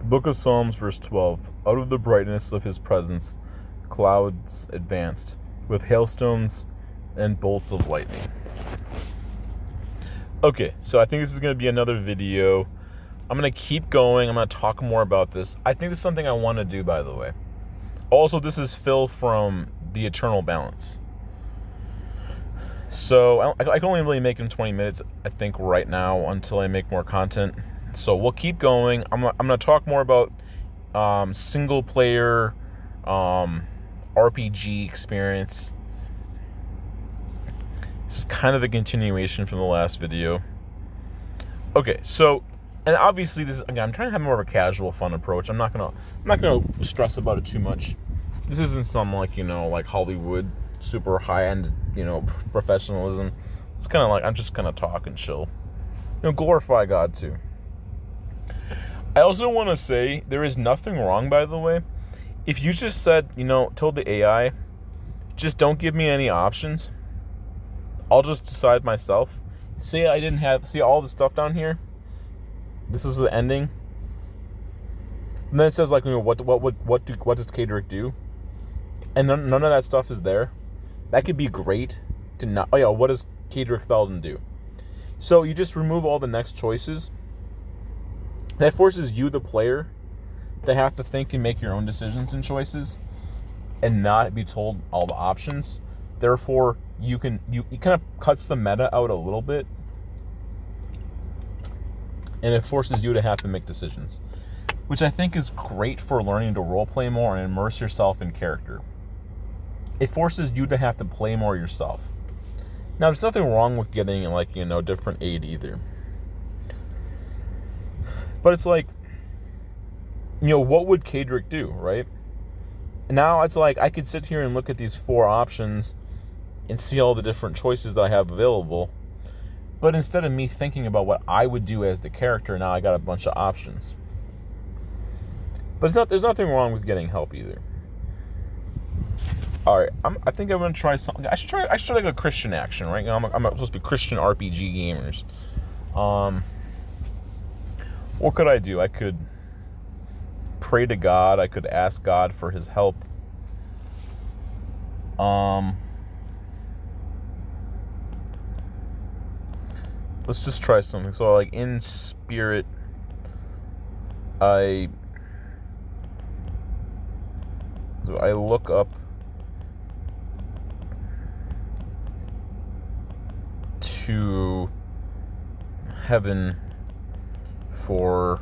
Book of Psalms, verse 12. Out of the brightness of his presence, clouds advanced, with hailstones and bolts of lightning. Okay, so I think this is going to be another video. I'm going to keep going. I'm going to talk more about this. I think this is something I want to do, by the way. Also, this is Phil from The Eternal Balance. So I can only really make it in 20 minutes, I think, right now until I make more content. So we'll keep going. I'm going to talk more about single player RPG experience. This is kind of a continuation from the last video. Okay, so, and obviously this is, again, I'm trying to have more of a casual, fun approach. I'm not gonna stress about it too much. This isn't some like Hollywood super high end professionalism. It's kind of like I'm just gonna talk and chill. Glorify God too. I also want to say there is nothing wrong, by the way, if you just said, told the AI, just don't give me any options. I'll just decide myself. Say I didn't see all the stuff down here. This is the ending. And then it says what does Kadric do? And none of that stuff is there. That could be great to not. Oh yeah, what does Kadric Thalden do? So you just remove all the next choices. That forces you, the player, to have to think and make your own decisions and choices, and not be told all the options. Therefore, you kind of cuts the meta out a little bit, and it forces you to have to make decisions, which I think is great for learning to roleplay more and immerse yourself in character. It forces you to have to play more yourself. Now, there's nothing wrong with getting different aid either, but it's like, what would Kadric do, right? Now it's like I could sit here and look at these 4 options and see all the different choices that I have available. But instead of me thinking about what I would do as the character, now I got a bunch of options. But there's nothing wrong with getting help either. All right, I think I'm gonna try something. I should try like a Christian action, right? I'm supposed to be Christian RPG gamers. What could I do? I could pray to God. I could ask God for His help. Let's just try something. So, in spirit, I look up to heaven for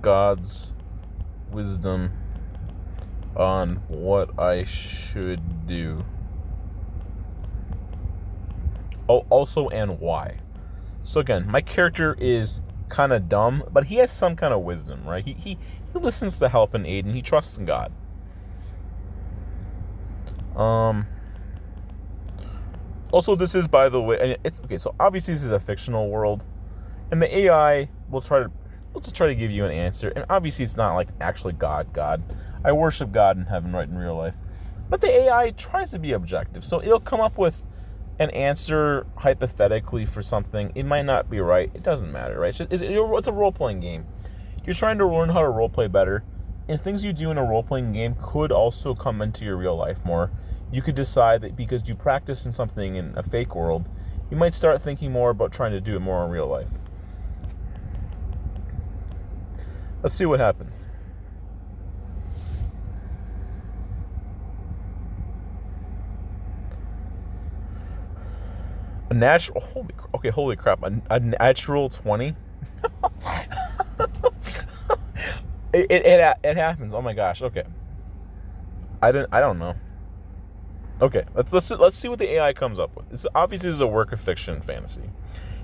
God's wisdom on what I should do. Oh, also, and why. So again, my character is kind of dumb, but he has some kind of wisdom, right? He listens to help and aid, and he trusts in God. Also, this is, by the way, and it's okay. So obviously, this is a fictional world, and the AI will just try to give you an answer. And obviously, it's not like actually God. I worship God in heaven, right, in real life. But the AI tries to be objective, so it'll come up with an answer hypothetically for something. It might not be right. It doesn't matter, right? It's a role-playing game. You're trying to learn how to role-play better, and things you do in a role-playing game could also come into your real life more. You could decide that because you practice in something in a fake world, you might start thinking more about trying to do it more in real life. Let's see what happens. A natural, holy crap, a natural 20? It happens. Oh my gosh. Okay. I don't know. Okay, let's see what the AI comes up with. It's obviously is a work of fiction and fantasy.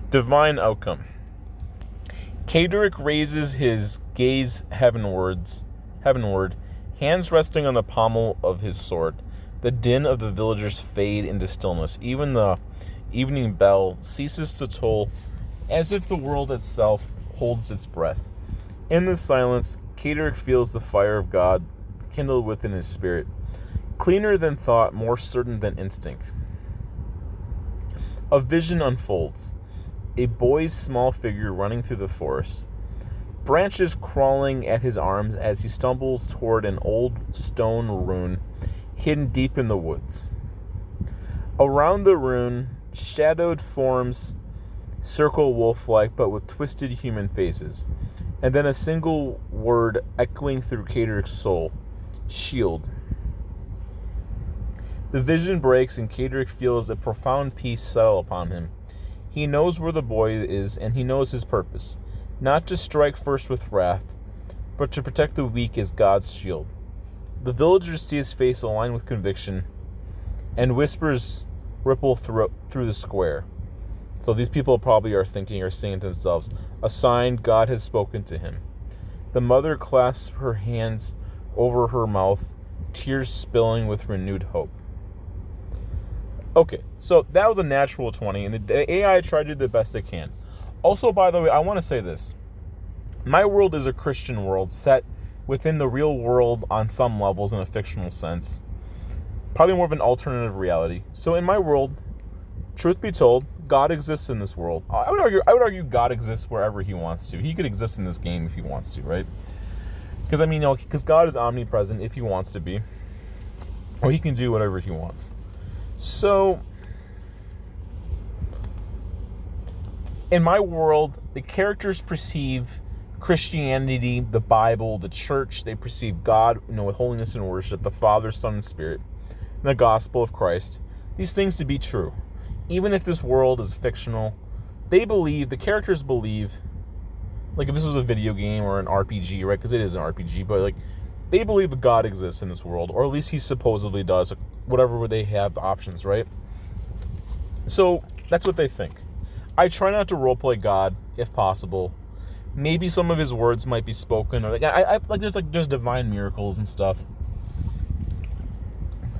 Divine outcome. Kadric raises his gaze heavenward, hands resting on the pommel of his sword. The din of the villagers fade into stillness. Even the evening bell ceases to toll, as if the world itself holds its breath. In the silence, Kadric feels the fire of God kindled within his spirit, cleaner than thought, more certain than instinct. A vision unfolds. A boy's small figure running through the forest. branches crawling at his arms as he stumbles toward an old stone rune hidden deep in the woods. Around the rune, shadowed forms circle wolf-like but with twisted human faces, and then a single word echoing through Kadrik's soul: shield. The vision breaks and Kadrik feels a profound peace settle upon him. He knows where the boy is, and he knows his purpose: not to strike first with wrath, but to protect the weak as God's shield. The villagers see his face align with conviction, and whispers ripple through the square. So these people probably are thinking or saying to themselves, a sign God has spoken to him. The mother clasps her hands over her mouth, tears spilling with renewed hope. Okay, so that was a natural 20, and the AI tried to do the best it can. Also, by the way, I want to say this. My world is a Christian world set within the real world on some levels in a fictional sense. Probably more of an alternative reality. So in my world, truth be told, God exists in this world. I would argue God exists wherever he wants to. He could exist in this game if he wants to, right? Because, because God is omnipresent if he wants to be. Or he can do whatever he wants. So, in my world, the characters perceive Christianity, the Bible, the church, they perceive God, with holiness and worship, the Father, Son, and Spirit, and the gospel of Christ, these things to be true. Even if this world is fictional, the characters believe, like if this was a video game or an RPG, right? Because it is an RPG, but they believe that God exists in this world, or at least he supposedly does, whatever they have options, right? So that's what they think. I try not to roleplay God if possible. Maybe some of his words might be spoken, or there's divine miracles and stuff,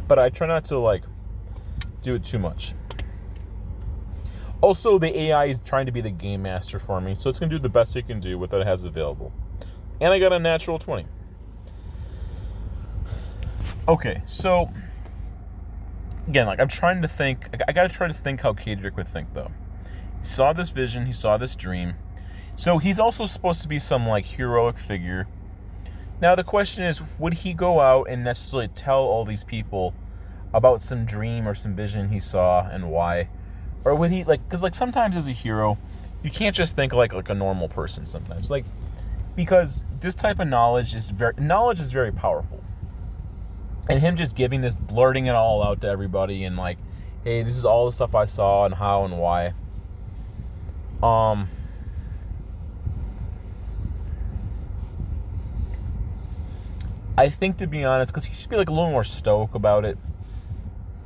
but I try not to do it too much. Also, the AI is trying to be the game master for me, so it's going to do the best it can do with what it has available. And I got a natural 20. Okay, so again, I'm trying to think. I got to try to think how Kadrik would think, though. He saw this vision, he saw this dream. So he's also supposed to be some heroic figure. Now the question is, would he go out and necessarily tell all these people about some dream or some vision he saw and why? Or would he because sometimes as a hero, you can't just think like a normal person sometimes. Because this type of knowledge is very powerful. And him just giving this, blurting it all out to everybody and hey, this is all the stuff I saw and how and why. I think, to be honest, because he should be a little more stoic about it.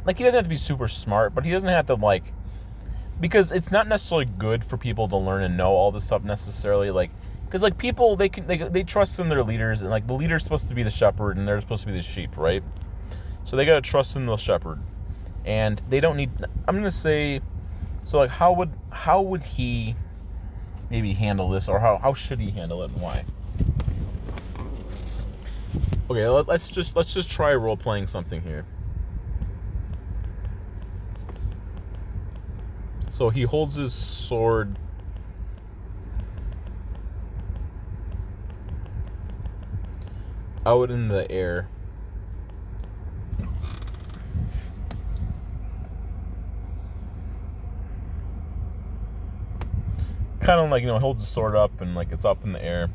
He doesn't have to be super smart, but he doesn't have to because it's not necessarily good for people to learn and know all this stuff necessarily. Because people, they trust in their leaders, and the leader's supposed to be the shepherd and they're supposed to be the sheep, right? So they gotta trust in the shepherd, and they don't need. I'm gonna say, so how would he maybe handle this, or how should he handle it, and why? Okay, let's just try role playing something here. So he holds his sword out in the air. Kind of holds his sword up and it's up in the air.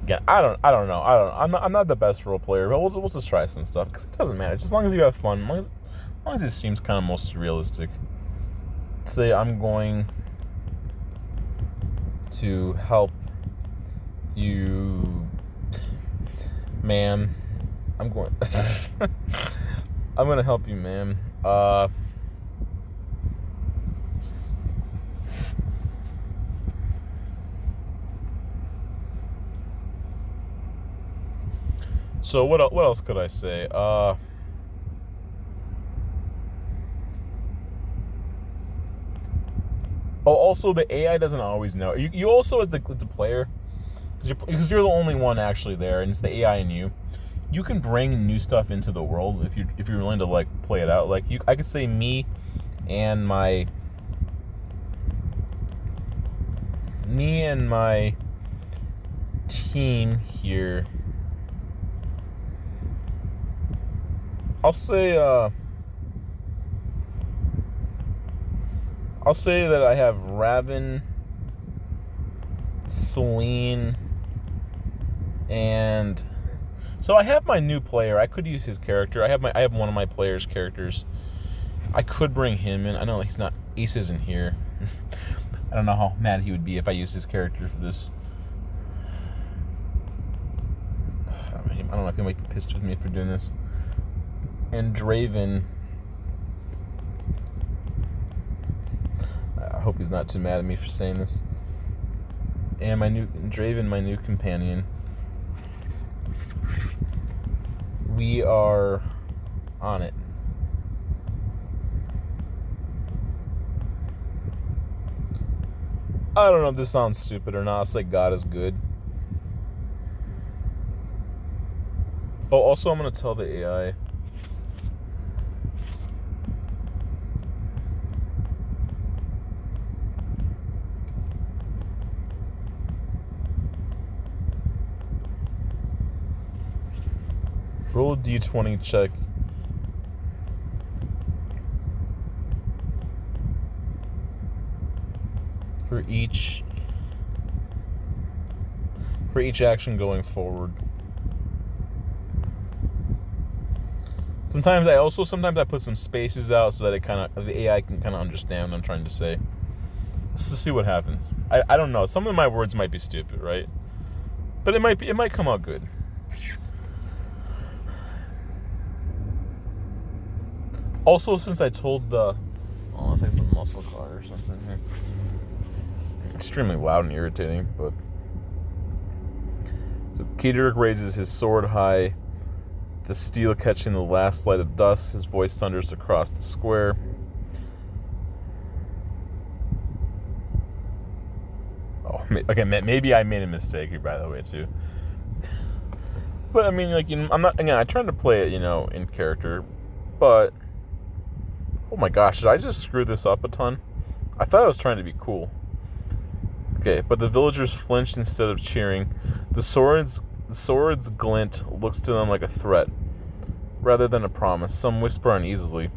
Again, I don't know. I'm not the best role player, but we'll just try some stuff because it doesn't matter. Just as long as you have fun, as long as it seems kind of most realistic. Say I'm going to help you, ma'am. I'm going to help you, ma'am. So what else could I say? Also the AI doesn't always know. You also as the player, because you're the only one actually there, and it's the AI and you. You can bring new stuff into the world if you're willing to play it out. I could say me and my team here, I'll say that I have Raven, Selene, and so I have my new player. I could use his character. I have one of my player's characters. I could bring him in. I know he's not. Ace isn't here. I don't know how mad he would be if I used his character for this. I don't know if he might be pissed with me for doing this. And Draven. I hope he's not too mad at me for saying this. And Draven, my new companion. We are on it. I don't know if this sounds stupid or not. It's like God is good. Oh, also I'm going to tell the AI. Roll a d20 check. For each action going forward. Sometimes I put some spaces out so that the AI can kind of understand what I'm trying to say. Let's just see what happens. I don't know. Some of my words might be stupid, right? But it might come out good. Also, since I told let's say some muscle car or something here. Extremely loud and irritating, but so Kadirik raises his sword high, the steel catching the last light of dust. His voice thunders across the square. Oh, okay, maybe I made a mistake here, by the way, too. But I mean, like, I'm not. Again, I tried to play it, in character, but oh my gosh, did I just screw this up a ton? I thought I was trying to be cool. Okay, but the villagers flinched instead of cheering. The sword's glint looks to them like a threat, rather than a promise. Some whisper uneasily.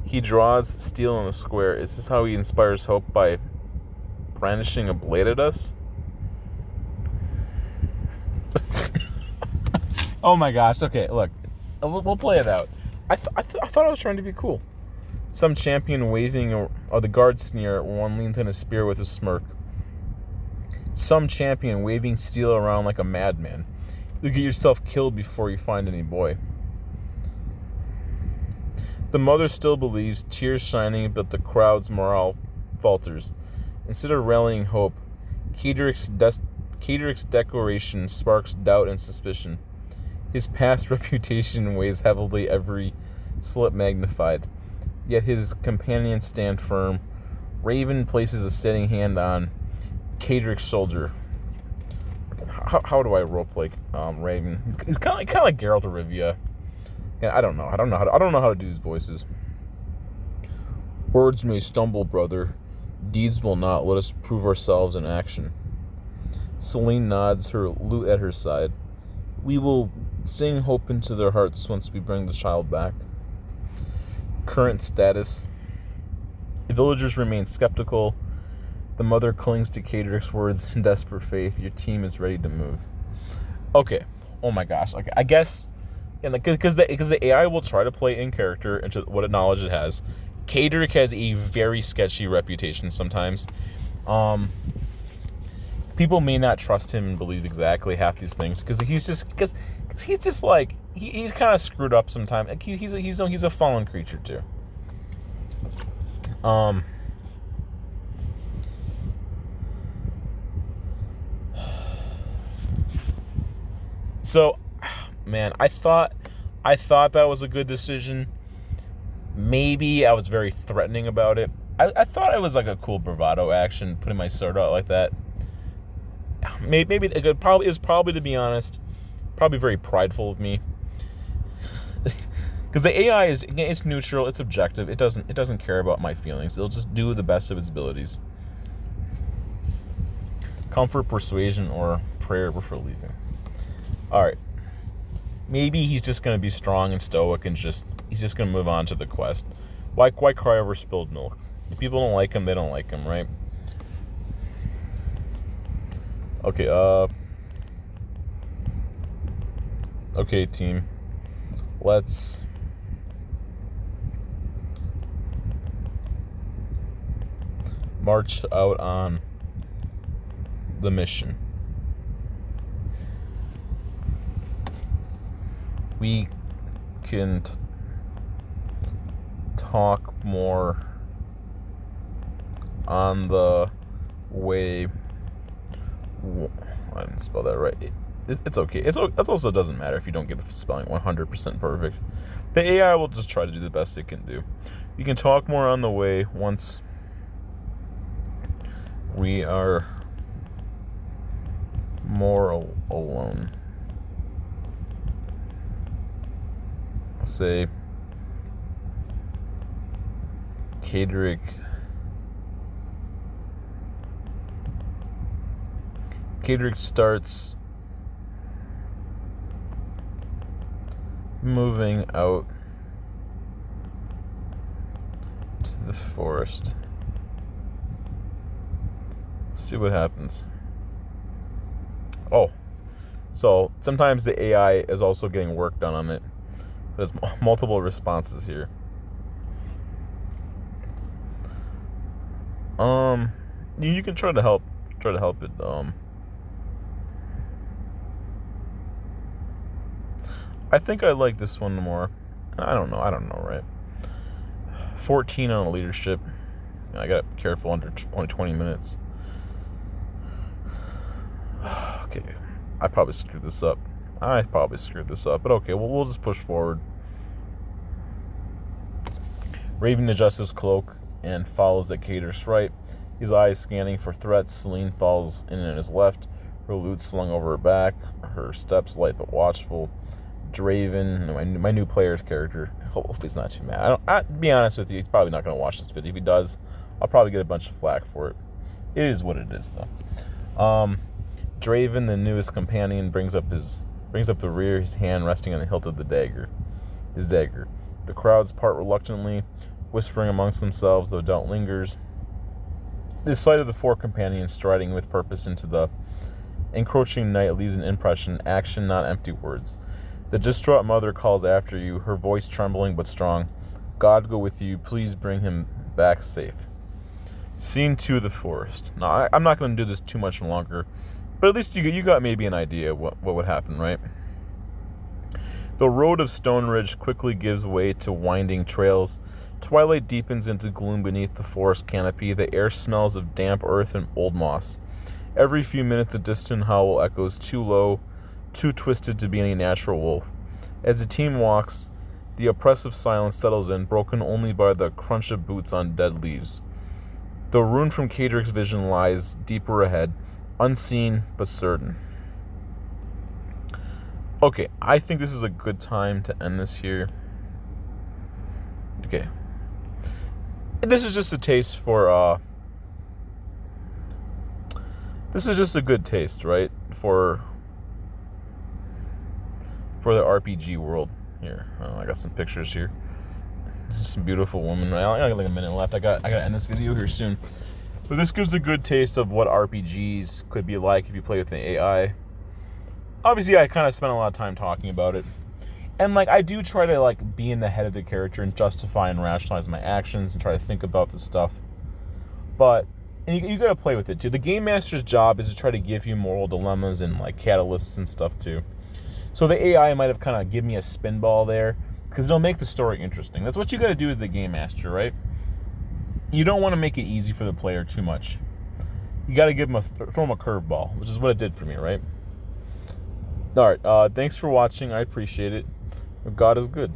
He draws steel on the square. Is this how he inspires hope, by brandishing a blade at us? Oh my gosh, okay, look. We'll play it out. I thought I was trying to be cool. Some champion waving, or the guard sneer. One leans on a spear with a smirk. Some champion waving steel around like a madman. You'll get yourself killed before you find any boy. The mother still believes, tears shining, but the crowd's morale falters. Instead of rallying hope, Kaderik's declaration sparks doubt and suspicion. His past reputation weighs heavily, every slip magnified. Yet his companions stand firm. Raven places a steady hand on Kaderik's shoulder. How do I roleplay Raven? He's kind of like Geralt of Rivia. Yeah, I don't know how to do his voices. Words may stumble, brother. Deeds will not. Let us prove ourselves in action. Selene nods, her lute at her side. We will sing hope into their hearts once we bring the child back. Current status. The villagers remain skeptical. The mother clings to Kaderik's words in desperate faith. Your team is ready to move. Okay. Oh my gosh. Okay. I guess, because the AI will try to play in character into what knowledge it has. Kadirik has a very sketchy reputation sometimes. People may not trust him and believe exactly half these things because he's just like he's kind of screwed up sometimes. Like he's a fallen creature too. So, man, I thought that was a good decision. Maybe I was very threatening about it. I thought it was like a cool bravado action, putting my sword out like that. Maybe it was probably, to be honest, probably very prideful of me. Because the AI is, again, it's neutral, it's objective. It doesn't care about my feelings. It'll just do the best of its abilities. Comfort, persuasion, or prayer before leaving. All right. Maybe he's just going to be strong and stoic and he's just going to move on to the quest. Why cry over spilled milk? If people don't like him, they don't like him, right? Okay, okay, team. Let's march out on the mission. We can talk more on the way. I didn't spell that right. It's okay. It also doesn't matter if you don't get the spelling 100% perfect. The AI will just try to do the best it can do. You can talk more on the way once we are more alone. Say, Kadric starts moving out to the forest. Let's see what happens. Oh, so sometimes the AI is also getting work done on it. There's multiple responses here. You can try to help it. I think I like this one more. I don't know, right? 14 on leadership. I gotta be careful under only 20 minutes. Okay, I probably screwed this up. But okay, well, we'll just push forward. Raven adjusts his cloak and follows at Kadric's right. His eyes scanning for threats. Selene follows in at his left, her loot slung over her back, her steps light but watchful. Draven, my new player's character. Hopefully he's not too mad. To be honest with you, he's probably not going to watch this video. If he does, I'll probably get a bunch of flack for it. It is what it is, though. Draven, the newest companion, brings up the rear, his hand resting on the hilt of his dagger. The crowds part reluctantly, whispering amongst themselves, though doubt lingers. The sight of the four companions striding with purpose into the encroaching night leaves an impression, action, not empty words. The distraught mother calls after you, her voice trembling but strong. God go with you, please bring him back safe. Scene 2, the forest. Now, I'm not going to do this too much longer, but at least you got maybe an idea what would happen, right? The road of Stone Ridge quickly gives way to winding trails. Twilight deepens into gloom beneath the forest canopy. The air smells of damp earth and old moss. Every few minutes a distant howl echoes, too low, too twisted to be any natural wolf. As the team walks, the oppressive silence settles in, broken only by the crunch of boots on dead leaves. The rune from Kadric's vision lies deeper ahead, unseen but certain. Okay, I think this is a good time to end this here. Okay. This is just a taste for, this is just a good taste, right? For the RPG world here. I got some pictures here. Some beautiful woman. I got like a minute left. I gotta end this video here soon. But this gives a good taste of what RPGs could be like if you play with an AI. Obviously, I kind of spent a lot of time talking about it. And, like, I do try to, like, be in the head of the character and justify and rationalize my actions and try to think about this stuff. But, and you gotta play with it, too. The Game Master's job is to try to give you moral dilemmas and, like, catalysts and stuff, too. So the AI might have kind of given me a spin ball there, because it'll make the story interesting. That's what you gotta do as the Game Master, right? You don't want to make it easy for the player too much. You gotta give him throw him a curveball, which is what it did for me, right? Alright, thanks for watching. I appreciate it. God is good.